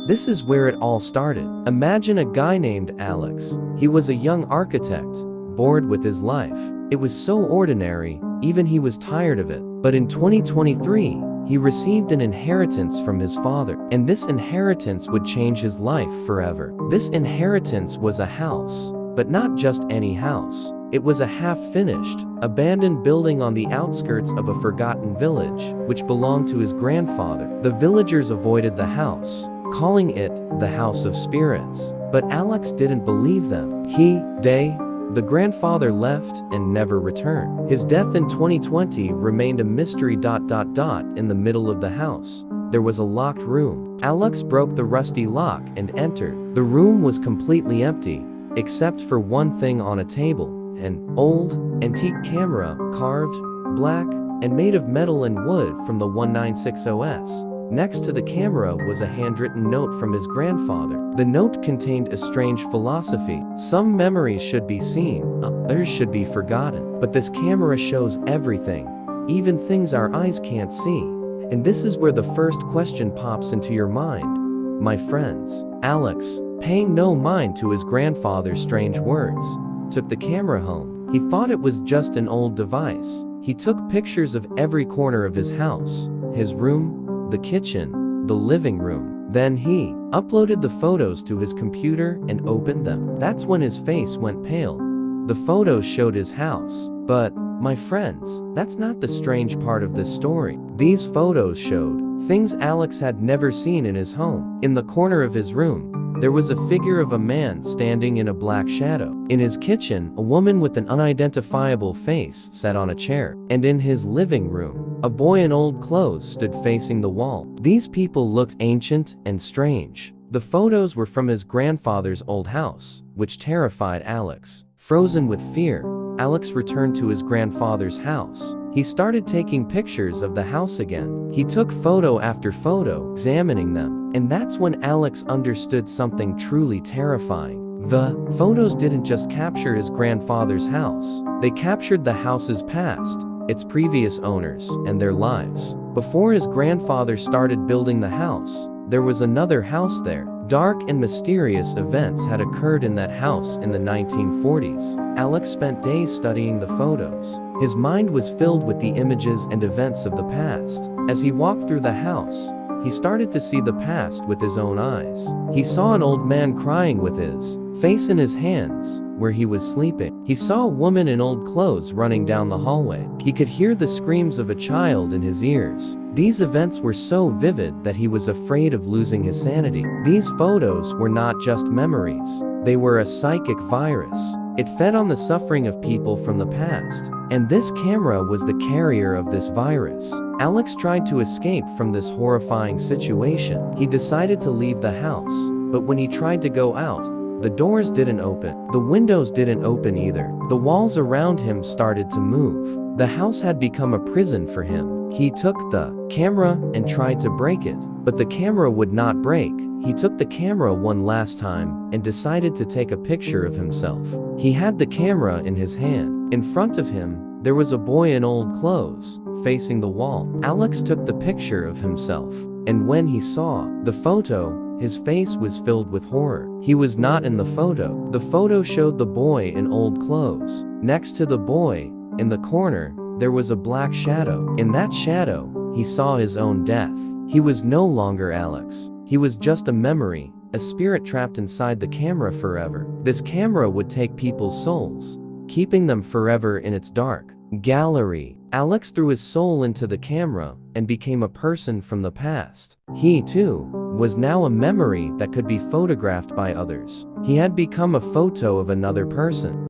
This is where it all started. Imagine a guy named Alex. He was a young architect, bored with his life. It was so ordinary, even he was tired of it. But in 2023, he received an inheritance from his father, and this inheritance would change his life forever. This inheritance was a house, but not just any house. It was a half-finished, abandoned building on the outskirts of a forgotten village, which belonged to his grandfather. The villagers avoided the house, calling it the House of Spirits. But Alex didn't believe them. The grandfather left and never returned. His death in 2020 remained a mystery. In the middle of the house, there was a locked room. Alex broke the rusty lock and entered. The room was completely empty, except for one thing on a table. An old, antique camera, carved, black, and made of metal and wood from the 1960s. Next to the camera was a handwritten note from his grandfather. The note contained a strange philosophy. Some memories should be seen, others should be forgotten. But this camera shows everything, even things our eyes can't see. And this is where the first question pops into your mind, my friends. Alex, paying no mind to his grandfather's strange words, took the camera home. He thought it was just an old device. He took pictures of every corner of his house, his room, the kitchen, the living room. Then he uploaded the photos to his computer and opened them. That's when his face went pale. The photos showed his house. But, my friends, that's not the strange part of this story. These photos showed things Alex had never seen in his home. In the corner of his room, there was a figure of a man standing in a black shadow. In his kitchen, a woman with an unidentifiable face sat on a chair. And in his living room, a boy in old clothes stood facing the wall. These people looked ancient and strange. The photos were from his grandfather's old house, which terrified Alex. Frozen with fear, Alex returned to his grandfather's house. He started taking pictures of the house again. He took photo after photo, examining them. And that's when Alex understood something truly terrifying. The photos didn't just capture his grandfather's house. They captured the house's past, its previous owners, and their lives. Before his grandfather started building the house, there was another house there. Dark and mysterious events had occurred in that house in the 1940s. Alex spent days studying the photos. His mind was filled with the images and events of the past. As he walked through the house, he started to see the past with his own eyes. He saw an old man crying with his face in his hands, where he was sleeping. He saw a woman in old clothes running down the hallway. He could hear the screams of a child in his ears. These events were so vivid that he was afraid of losing his sanity. These photos were not just memories. They were a psychic virus. It fed on the suffering of people from the past. And this camera was the carrier of this virus. Alex tried to escape from this horrifying situation. He decided to leave the house, but when he tried to go out, the doors didn't open. The windows didn't open either. The walls around him started to move. The house had become a prison for him. He took the camera and tried to break it, but the camera would not break. He took the camera one last time and decided to take a picture of himself. He had the camera in his hand. In front of him, there was a boy in old clothes, facing the wall. Alex took the picture of himself, and when he saw the photo, his face was filled with horror. He was not in the photo. The photo showed the boy in old clothes. Next to the boy, in the corner, there was a black shadow. In that shadow, he saw his own death. He was no longer Alex. He was just a memory, a spirit trapped inside the camera forever. This camera would take people's souls, keeping them forever in its dark gallery. Alex threw his soul into the camera and became a person from the past. He, too, was now a memory that could be photographed by others. He had become a photo of another person.